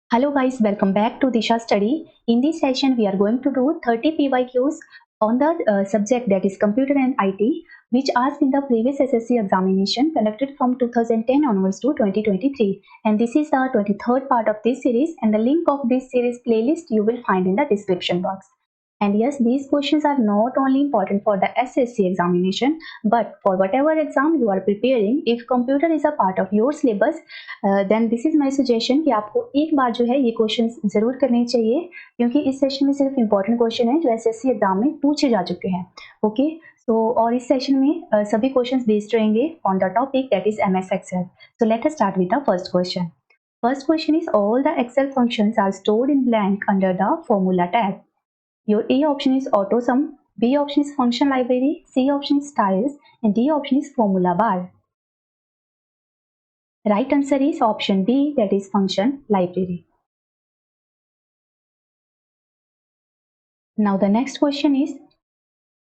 Hello guys, welcome back to Disha Study. In this session, we are going to do 30 PYQs on the subject that is Computer and IT, which asked in the previous SSC examination conducted from 2010 onwards to 2023. And this is the 23rd part of this series, and the link of this series playlist you will find in the description box. And yes, these questions are not only important for the SSC examination, but for whatever exam you are preparing, if computer is a part of your syllabus, then this is my suggestion कि आपको एक बार जो है ये questions जरूर करने चाहिए, क्योंकि इस सेशन में सिर्फ इंपॉर्टेंट क्वेश्चन है जो एसएससी एग्जाम में पूछे जा चुके हैं. ओके, सो और इस सेशन में सभी क्वेश्चंस बेस्ड रहेंगे on the topic that is MS Excel. So let us start with the first question. First question is, all the Excel functions are stored in blank under the formula tab. Your A option is AutoSum, B option is Function Library, C option is Styles, and D option is Formula Bar. Right answer is option B, that is Function Library. Now the next question is,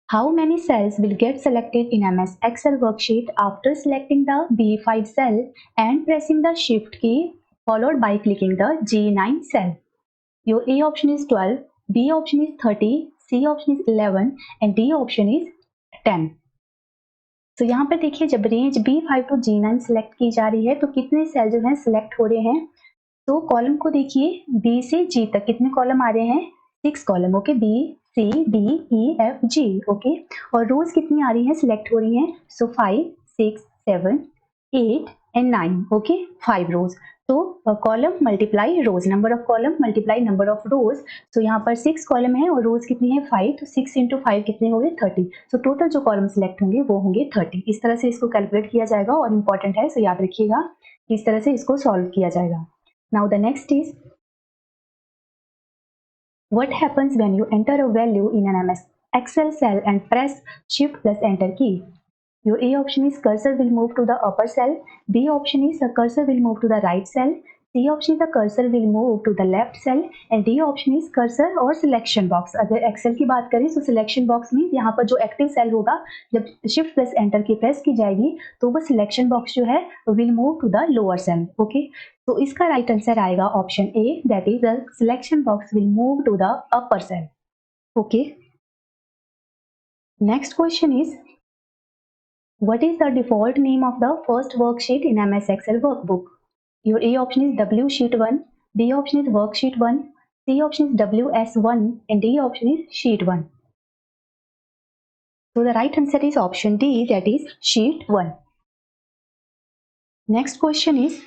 how many cells will get selected in MS Excel worksheet after selecting the B5 cell and pressing the Shift key followed by clicking the G9 cell? Your A option is 12, B option is 30, C option is 11 and D option is 10. तो यहाँ पर देखिए, जब range B5 to G9 select की जा रही है तो कितने सेल जो हैं सिलेक्ट हो रहे हैं. तो कॉलम को देखिए, B से G तक कितने कॉलम आ रहे हैं? 6 column. Okay, B C D E F G. Okay, और रोज कितनी आ रही है, सिलेक्ट हो रही हैं? So 5 6 7 8 and 9. Okay, 5 rows. तो column multiply rows, number of column multiply number of rows. तो यहाँ पर 6 कॉलम है और रोज कितनी है? 5. तो 6 इंटू 5 कितने हो गए? 30. सो टोटल जो कॉलम सिलेक्ट होंगे वो होंगे 30. इस तरह से इसको कैलकुलेट किया जाएगा और इंपॉर्टेंट है, सो याद रखिएगा इस तरह से इसको सॉल्व किया जाएगा. Now the next is, what happens when you enter a value in an MS Excel cell and press Shift plus Enter key? Your A option is cursor will move to the upper cell, B option is the cursor will move to the right cell, C option is the cursor will move to the left cell and D option is cursor और selection box. अगर Excel की बात करें तो selection box में यहाँ पर जो active cell होगा, जब Shift plus Enter की प्रेस की जाएगी तो वो selection box जो है will move to the lower cell. Okay, तो इसका राइट आंसर आएगा option A, that is the selection box will move to the upper cell. Okay, next question is, what is the default name of the first worksheet in MS Excel workbook? Your A option is W sheet 1, B option is worksheet 1, C option is WS1 and D option is sheet 1. So the right answer is option D, that is sheet 1. Next question is,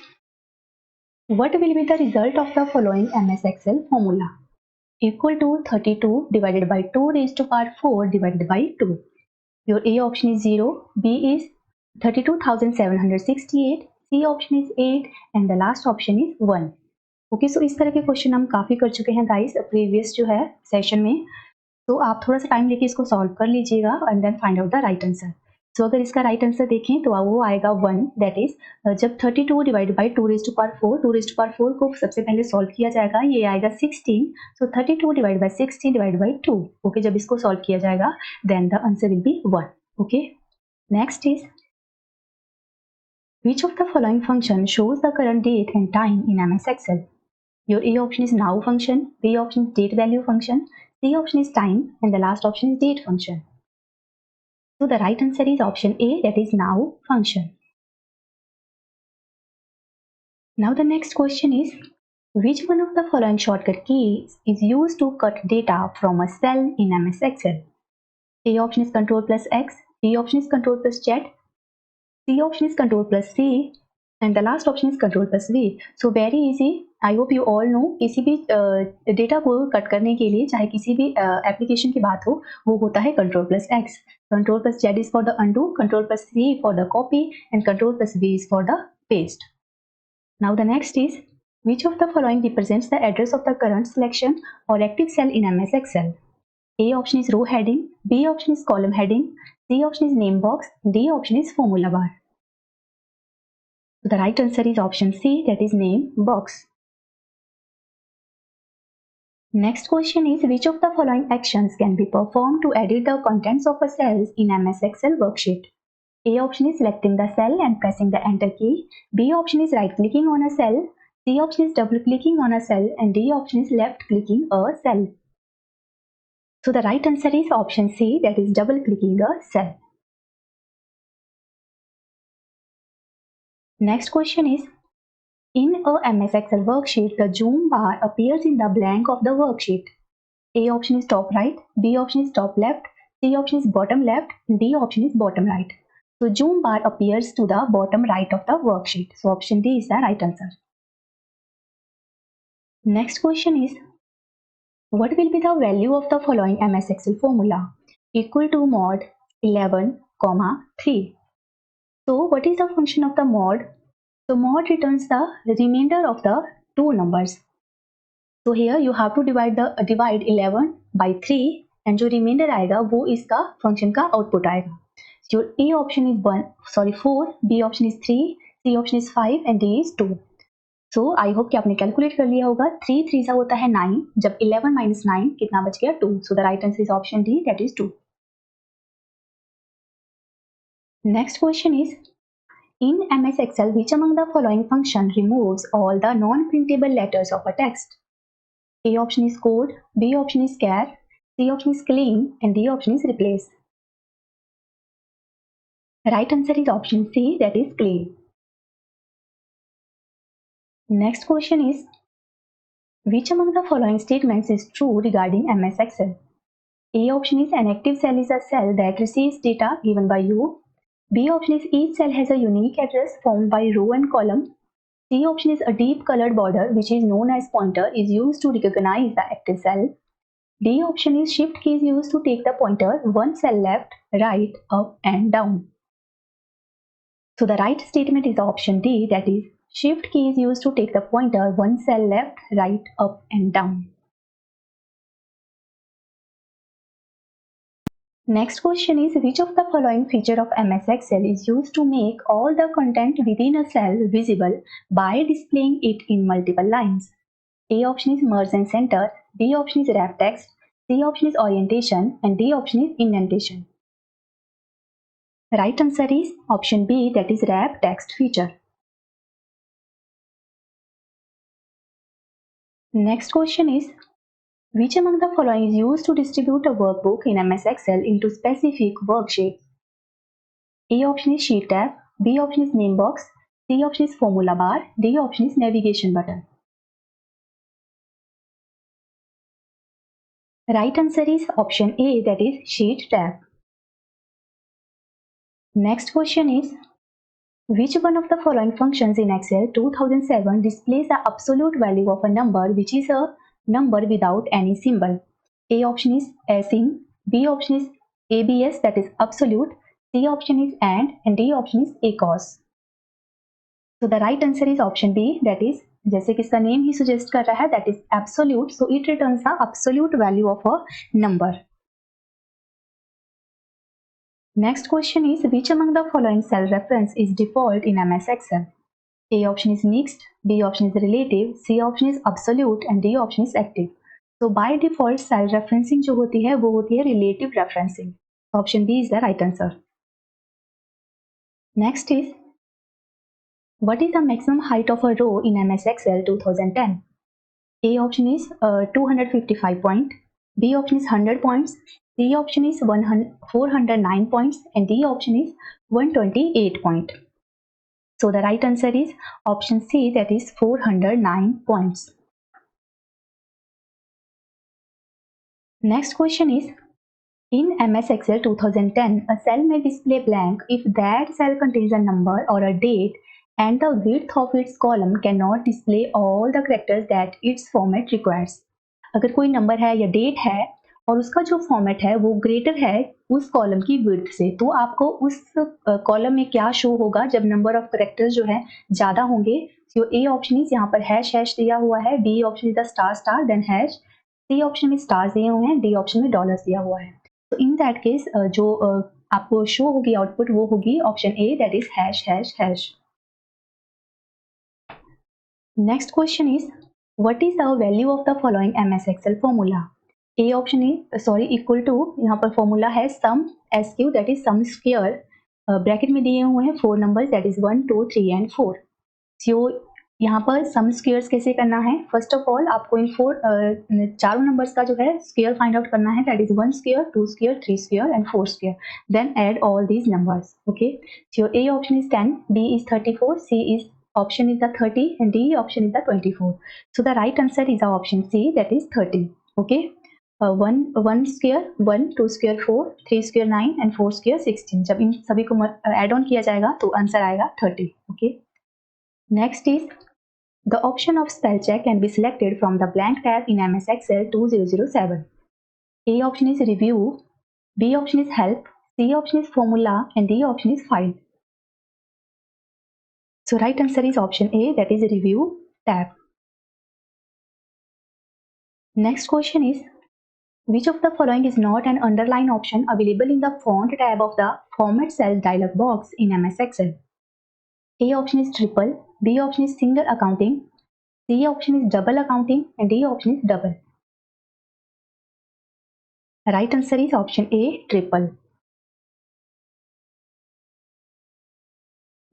what will be the result of the following MS Excel formula? Equal to 32 divided by 2 raised to power 4 divided by 2. Your A option is 0, B is 32,768, C option is 8 and the last option is 1. Okay, सो इस तरह के question हम काफ़ी कर चुके हैं guys previous जो है सेशन में. तो आप थोड़ा सा टाइम लेके इसको सॉल्व कर लीजिएगा and then find out the right answer. So अगर इसका राइट आंसर देखें तो वो आएगा 1, दैट इज जब 32 divide by 2 raise to power 4, 2 raise to power 4 को सबसे पहले सॉल्व किया जाएगा, ये आएगा 16. So 32 divide by 16 divide by 2. Okay, जब इसको सॉल्व किया जाएगा then the answer will be 1. Okay, next is, which of the following function shows the current date and time in MS Excel? Your A option is now function, B option is date value function, C option is time and the last option is date function. So the right answer is option A, that is now function. Now the next question is, which one of the following shortcut keys is used to cut data from a cell in MS Excel? A option is Ctrl plus X, B option is Ctrl plus Z, C option is Ctrl plus C and the last option is Ctrl plus V. So very easy. I hope you all know, किसी भी data को cut करने के लिए चाहे किसी भी application की बात हो, वो होता है Ctrl plus X. Ctrl plus Z is for the undo, Ctrl plus C for the copy and Ctrl plus V is for the paste. Now the next is, which of the following represents the address of the current selection or active cell in MS Excel? A option is row heading, B option is column heading, C option is name box, D option is formula bar. So the right answer is option C, that is name box. Next question is, which of the following actions can be performed to edit the contents of a cell in MS Excel worksheet? A option is selecting the cell and pressing the enter key. B option is right clicking on a cell. C option is double clicking on a cell and D option is left clicking a cell. So the right answer is option C, that is double clicking a cell. Next question is, in a MS Excel worksheet, the zoom bar appears in the blank of the worksheet. A option is top right, B option is top left, C option is bottom left, D option is bottom right. So zoom bar appears to the bottom right of the worksheet. So option D is the right answer. Next question is, what will be the value of the following MS Excel formula? Equal to mod 11, 3. So what is the function of the mod? So mod returns the remainder of the two numbers. So here you have to divide 11 by 3 and जो remainder आएगा वो इसका function का output आएगा. So A option is 4, B option is 3, C option is 5 and D is 2. So I hope कि आपने calculate कर लिया होगा. 3 3 सा होता है 9, जब 11 minus 9 कितना बच गया 2. So the right answer is option D, that is 2. Next question is, in MS Excel, which among the following function removes all the non-printable letters of a text? A option is code, B option is char, C option is clean and D option is replace. Right answer is option C, that is clean. Next question is, which among the following statements is true regarding MS Excel? A option is an active cell is a cell that receives data given by you. B option is each cell has a unique address formed by row and column. C option is a deep colored border which is known as pointer is used to recognize the active cell. D option is shift key is used to take the pointer one cell left, right, up and down. So the right statement is option D, that is shift key is used to take the pointer one cell left, right, up and down. Next question is, which of the following feature of MS Excel is used to make all the content within a cell visible by displaying it in multiple lines? A option is merge and center, B option is wrap text, C option is orientation and D option is indentation. Right answer is option B, that is wrap text feature. Next question is, which among the following is used to distribute a workbook in MS Excel into specific worksheets? A option is sheet tab, B option is name box, C option is formula bar, D option is navigation button. Right answer is option A, that is sheet tab. Next question is, which one of the following functions in Excel 2007 displays the absolute value of a number which is a number without any symbol? A option is asing, B option is ABS, that is absolute, C option is and D option is ACOS. So the right answer is option B, that is, जैसे कि इसका name ही suggest कर रहा है, that is absolute, so it returns the absolute value of a number. Next question is, which among the following cell reference is default in MS Excel? A option is mixed, B option is relative, C option is absolute and D option is active. So by default cell referencing जो होती है वो होती है relative referencing. Option B is the right answer. Next is, what is the maximum height of a row in MS Excel 2010? A option is 255 points, B option is 100 points, C option is 409 points and D option is 128 points. So the right answer is option C, that is 409 points. Next question is, in MS Excel 2010, a cell may display blank if that cell contains a number or a date and the width of its column cannot display all the characters that its format requires. अगर कोई number है या date है और उसका जो format है वो ग्रेटर है उस कॉलम की विड्थ से, तो आपको उस कॉलम में क्या शो होगा जब नंबर ऑफ कैरेक्टर्स जो है ज़्यादा होंगे? तो ए ऑप्शन इज यहाँ पर हैश हैश दिया हुआ है, B option is the star star then hash, C option में स्टार्स दिए हुए हैं, डी ऑप्शन में डॉलर्स दिया हुआ है. तो इन दैट केस जो आपको शो होगी आउटपुट वो होगी option A, that is hash hash hash. Next question is, what is the value of the following MS Excel formula? A option is equal to, यहाँ पर formula है sum SQ, that is sum square, bracket में दिए हुए हैं 4 numbers, that is 1 2 3 and 4. So यहाँ पर सम squares कैसे करना है, फर्स्ट ऑफ ऑल आपको इन चारों नंबर्स का जो है स्क्वेयर फाइंड आउट करना है, that is 1 square, 2 square, 3 square and 4 square, then add all these numbers. Okay, so A option is 10, B is 34, C is option is the 30 and D option is the 24. So the right answer is the option C, that is 30. Okay, 1 square 1, 2 square 4, 3 square 9 and 4 square 16. जब इन सभी को add on किया जाएगा तो answer आएगा 30. Okay, next is the option of spell check can be selected from the blank tab in MS Excel 2007. A option is review, B option is help, C option is formula and D option is file. So right answer is option A, that is review tab. Next question is, which of the following is not an underline option available in the font tab of the format cell dialog box in MS Excel? A option is triple, B option is single accounting, C option is double accounting and D option is double. Right answer is option A, triple.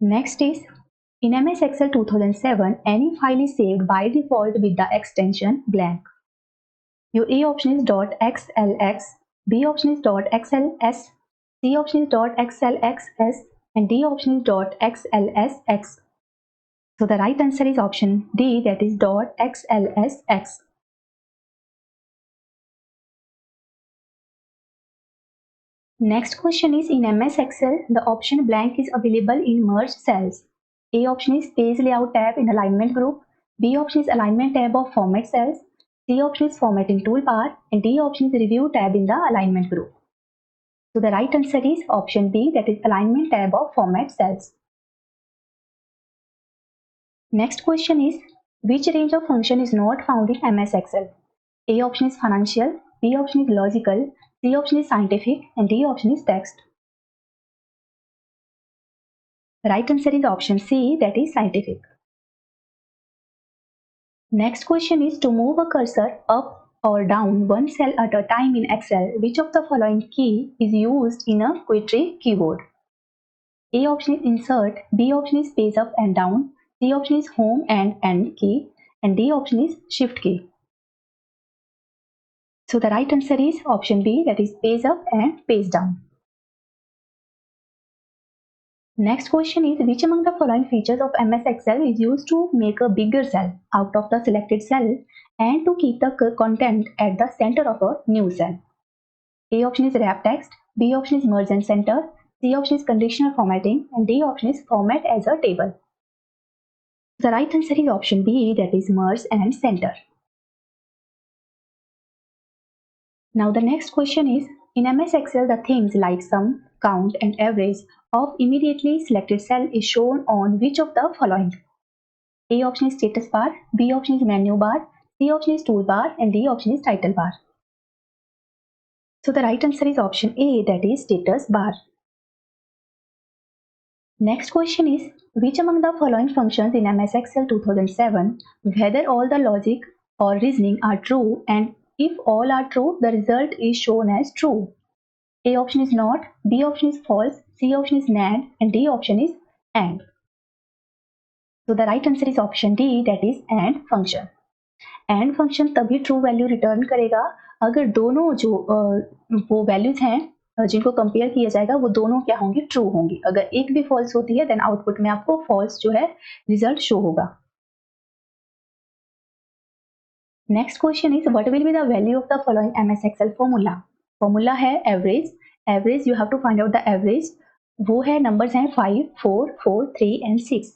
Next is, in MS Excel 2007, any file is saved by default with the extension blank. Your A option is .xlx, B option is .xls, C option is .xlxs and D option is .xlsx. So the right answer is option D, that is .xlsx. Next question is, in MS Excel, the option blank is available in merged cells. A option is page layout tab in alignment group, B option is alignment tab of format cells, C option is formatting toolbar and D option is review tab in the alignment group. So the right answer is option B, that is alignment tab of format cells. Next question is, which range of function is not found in MS Excel? A option is financial, B option is logical, C option is scientific and D option is text. Right answer is option C, that is scientific. Next question is, to move a cursor up or down one cell at a time in Excel, which of the following key is used in a query keyboard? A option is insert, B option is page up and down, C option is home and end key and D option is shift key. So the right answer is option B, that is page up and page down. Next question is, which among the following features of MS Excel is used to make a bigger cell out of the selected cell and to keep the content at the center of a new cell? A option is wrap text, B option is merge and center, C option is conditional formatting and D option is format as a table. The right answer is option B, that is merge and center. Now the next question is, in MS Excel, the things like sum, count and average of immediately selected cell is shown on which of the following? A option is status bar, B option is menu bar, C option is toolbar and D option is title bar. So the right answer is option A, that is status bar. Next question is, which among the following functions in MS Excel 2007, whether all the logic or reasoning are true and if all are true, the result is shown as true? A option is not, B option is false, C option is NAND and D option is AND. So the right answer is option D, that is AND function. AND function तभी true value return करेगा अगर दोनों जो वो values हैं जिनको compare किया जाएगा वो दोनों क्या होंगी, ट्रू होंगी. अगर एक भी फॉल्स होती है देन आउटपुट में आपको फॉल्स जो है रिजल्ट शो होगा. Next question is, what will be the value of the following MS Excel formula? Formula है average. Average you have to find out the average. वो है नंबर्स हैं 5, 4, 4, 3 एंड 6.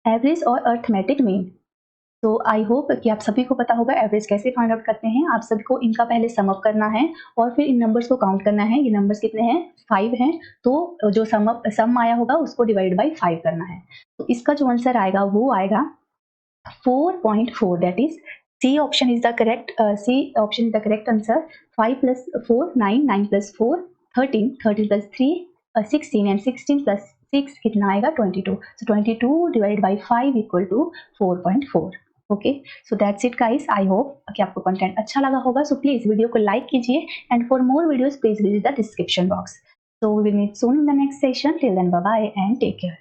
एवरेज और अर्थमेटिक मीन. तो I hope कि आप सभी को पता होगा एवरेज कैसे फाइंड आउट करते हैं. आप सभी को इनका पहले सम अप करना है और फिर इन नंबर्स को काउंट करना है. ये नंबर्स कितने हैं, 5 हैं, तो जो सम आया होगा उसको डिवाइड बाय 5 करना है. तो इसका जो आंसर आएगा वो आएगा 4.4. That is C option is the correct answer. 5 plus 4 9, 9 plus 4 13, 13 plus 3 16 and 16 plus 6 कितना आएगा 22. So 22 divided by 5 equal to 4.4. Okay, so that's it guys. I hope कि आपको कंटेंट अच्छा लगा होगा. सो प्लीज वीडियो को लाइक कीजिए and for more videos please visit the description box. So we will meet soon in the next session. Till then bye bye and take care.